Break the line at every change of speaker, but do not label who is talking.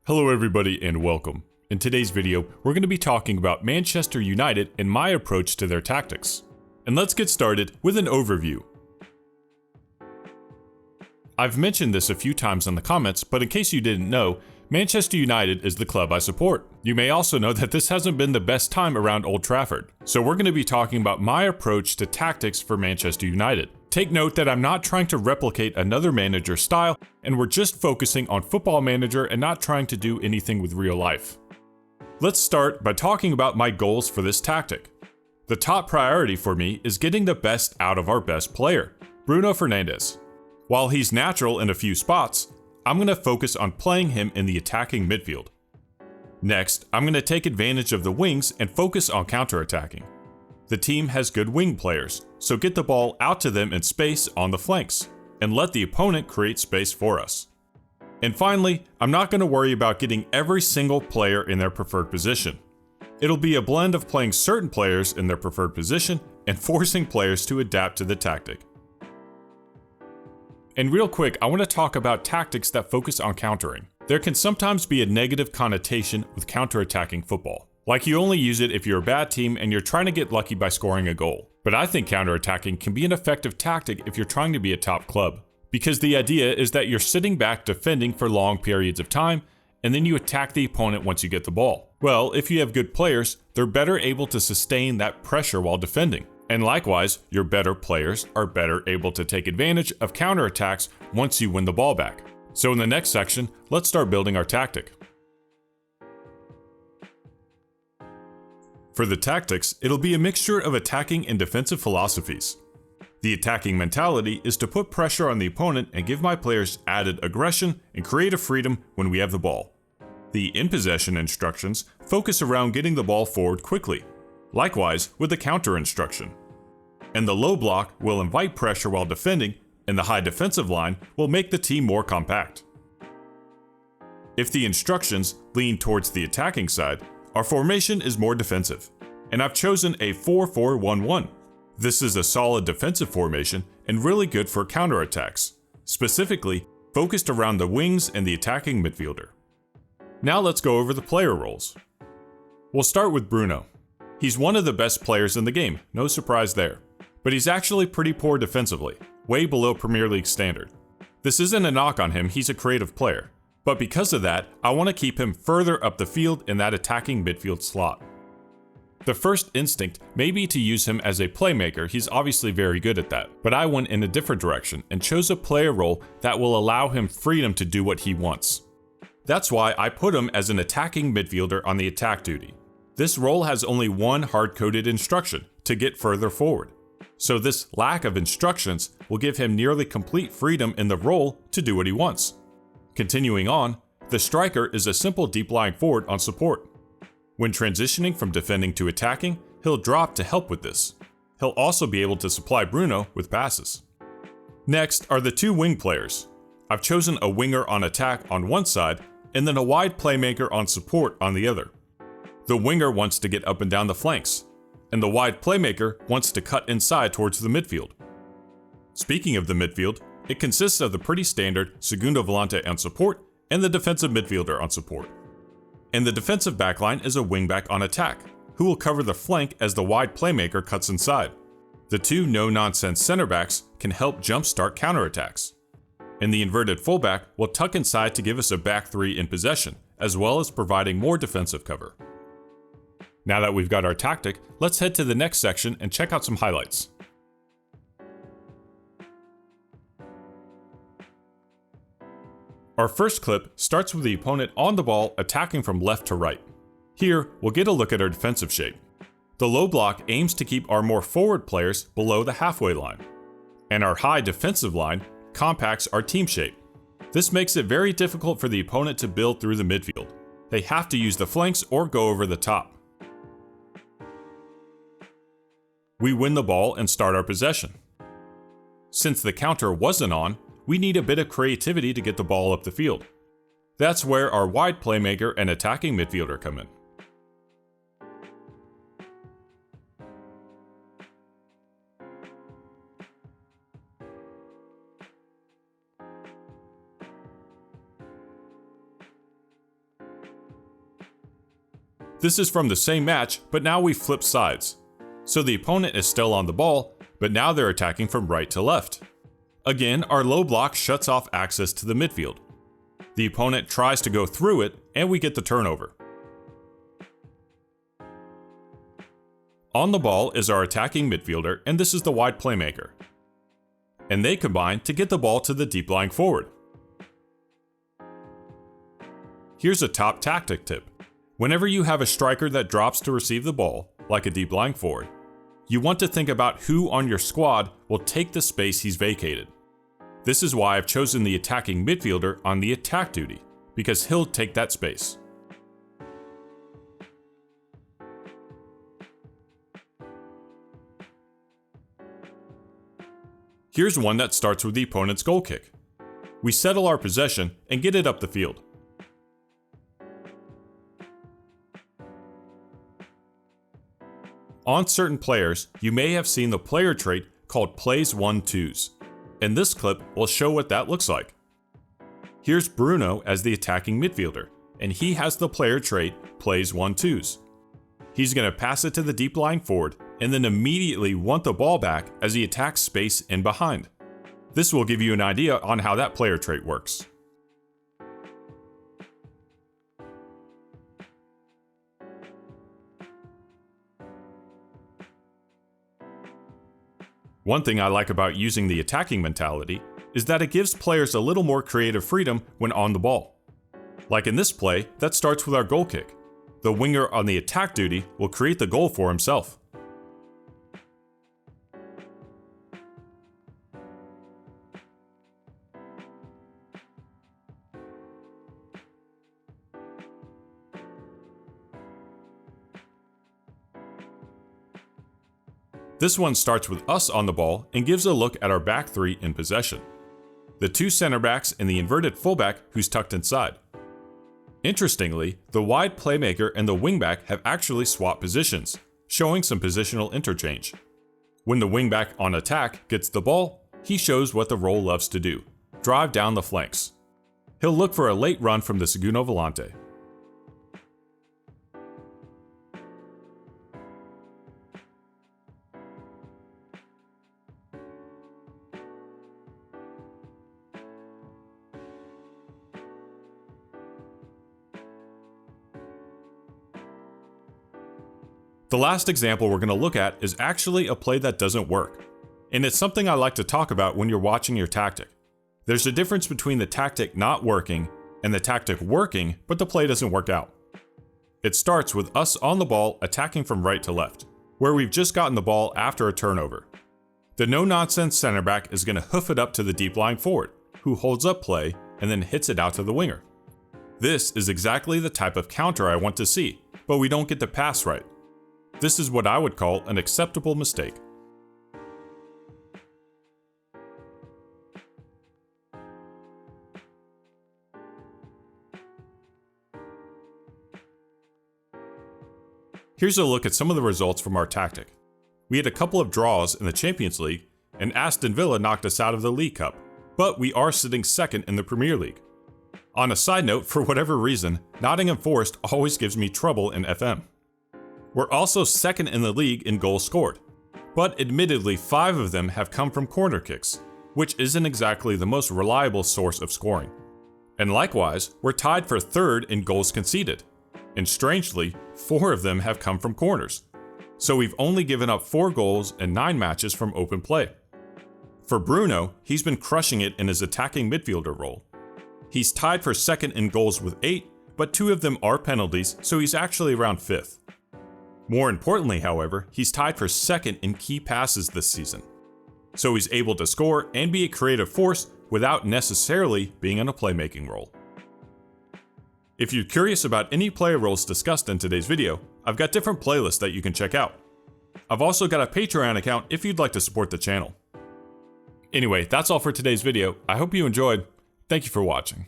Hello everybody and welcome. In today's video, we're going to be talking about Manchester United and my approach to their tactics. And let's get started with an overview. I've mentioned this a few times in the comments, but in case you didn't know, Manchester United is the club I support. You may also know that this hasn't been the best time around Old Trafford. So we're going to be talking about my approach to tactics for Manchester United. Take note that I'm not trying to replicate another manager's style, and we're just focusing on Football Manager and not trying to do anything with real life. Let's start by talking about my goals for this tactic. The top priority for me is getting the best out of our best player, Bruno Fernandes. While he's natural in a few spots, I'm going to focus on playing him in the attacking midfield. Next, I'm going to take advantage of the wings and focus on counterattacking. The team has good wing players, so get the ball out to them in space on the flanks, and let the opponent create space for us. And finally, I'm not going to worry about getting every single player in their preferred position. It'll be a blend of playing certain players in their preferred position and forcing players to adapt to the tactic. And real quick, I want to talk about tactics that focus on countering. There can sometimes be a negative connotation with counterattacking football. Like you only use it if you're a bad team and you're trying to get lucky by scoring a goal. But I think counterattacking can be an effective tactic if you're trying to be a top club. Because the idea is that you're sitting back defending for long periods of time, and then you attack the opponent once you get the ball. Well, if you have good players, they're better able to sustain that pressure while defending. And likewise, your better players are better able to take advantage of counterattacks once you win the ball back. So in the next section, let's start building our tactic. For the tactics, it'll be a mixture of attacking and defensive philosophies. The attacking mentality is to put pressure on the opponent and give my players added aggression and creative freedom when we have the ball. The in-possession instructions focus around getting the ball forward quickly. Likewise with the counter instruction. And the low block will invite pressure while defending, and the high defensive line will make the team more compact. If the instructions lean towards the attacking side, our formation is more defensive, and I've chosen a 4-4-1-1. This is a solid defensive formation and really good for counterattacks, specifically focused around the wings and the attacking midfielder. Now let's go over the player roles. We'll start with Bruno. He's one of the best players in the game, no surprise there. But he's actually pretty poor defensively, way below Premier League standard. This isn't a knock on him, he's a creative player. But because of that, I want to keep him further up the field in that attacking midfield slot. The first instinct may be to use him as a playmaker, he's obviously very good at that. But I went in a different direction and chose a player role that will allow him freedom to do what he wants. That's why I put him as an attacking midfielder on the attack duty. This role has only one hard-coded instruction, to get further forward. So this lack of instructions will give him nearly complete freedom in the role to do what he wants. Continuing on, the striker is a simple deep lying forward on support. When transitioning from defending to attacking, he'll drop to help with this. He'll also be able to supply Bruno with passes. Next are the two wing players. I've chosen a winger on attack on one side and then a wide playmaker on support on the other. The winger wants to get up and down the flanks, and the wide playmaker wants to cut inside towards the midfield. Speaking of the midfield, it consists of the pretty standard segundo volante on support and the defensive midfielder on support. And the defensive backline is a wingback on attack, who will cover the flank as the wide playmaker cuts inside. The two no-nonsense center backs can help jumpstart counterattacks. And the inverted fullback will tuck inside to give us a back three in possession, as well as providing more defensive cover. Now that we've got our tactic, let's head to the next section and check out some highlights. Our first clip starts with the opponent on the ball attacking from left to right. Here, we'll get a look at our defensive shape. The low block aims to keep our more forward players below the halfway line. And our high defensive line compacts our team shape. This makes it very difficult for the opponent to build through the midfield. They have to use the flanks or go over the top. We win the ball and start our possession. Since the counter wasn't on, we need a bit of creativity to get the ball up the field. That's where our wide playmaker and attacking midfielder come in. This is from the same match, but now we flip sides. So the opponent is still on the ball, but now they're attacking from right to left. Again, our low block shuts off access to the midfield. The opponent tries to go through it, and we get the turnover. On the ball is our attacking midfielder, and this is the wide playmaker. And they combine to get the ball to the deep lying forward. Here's a top tactic tip. Whenever you have a striker that drops to receive the ball, like a deep lying forward, you want to think about who on your squad will take the space he's vacated. This is why I've chosen the attacking midfielder on the attack duty, because he'll take that space. Here's one that starts with the opponent's goal kick. We settle our possession and get it up the field. On certain players, you may have seen the player trait called plays 1-2s, and this clip will show what that looks like. Here's Bruno as the attacking midfielder, and he has the player trait plays 1-2s. He's going to pass it to the deep lying forward and then immediately want the ball back as he attacks space in behind. This will give you an idea on how that player trait works. One thing I like about using the attacking mentality is that it gives players a little more creative freedom when on the ball. Like in this play, that starts with our goal kick. The winger on the attack duty will create the goal for himself. This one starts with us on the ball and gives a look at our back three in possession. The two center backs and the inverted fullback who's tucked inside. Interestingly, the wide playmaker and the wingback have actually swapped positions, showing some positional interchange. When the wingback on attack gets the ball, he shows what the role loves to do: drive down the flanks. He'll look for a late run from the segundo volante. The last example we're going to look at is actually a play that doesn't work. And it's something I like to talk about when you're watching your tactic. There's a difference between the tactic not working and the tactic working, but the play doesn't work out. It starts with us on the ball attacking from right to left, where we've just gotten the ball after a turnover. The no-nonsense center back is going to hoof it up to the deep lying forward, who holds up play and then hits it out to the winger. This is exactly the type of counter I want to see, but we don't get the pass right. This is what I would call an acceptable mistake. Here's a look at some of the results from our tactic. We had a couple of draws in the Champions League, and Aston Villa knocked us out of the League Cup, but we are sitting second in the Premier League. On a side note, for whatever reason, Nottingham Forest always gives me trouble in FM. We're also second in the league in goals scored, but admittedly 5 of them have come from corner kicks, which isn't exactly the most reliable source of scoring. And likewise, we're tied for 3rd in goals conceded, and strangely, 4 of them have come from corners. So we've only given up 4 goals in 9 matches from open play. For Bruno, he's been crushing it in his attacking midfielder role. He's tied for 2nd in goals with 8, but 2 of them are penalties, so he's actually around 5th. More importantly, however, he's tied for 2nd in key passes this season. So he's able to score and be a creative force without necessarily being in a playmaking role. If you're curious about any player roles discussed in today's video, I've got different playlists that you can check out. I've also got a Patreon account if you'd like to support the channel. Anyway, that's all for today's video. I hope you enjoyed. Thank you for watching.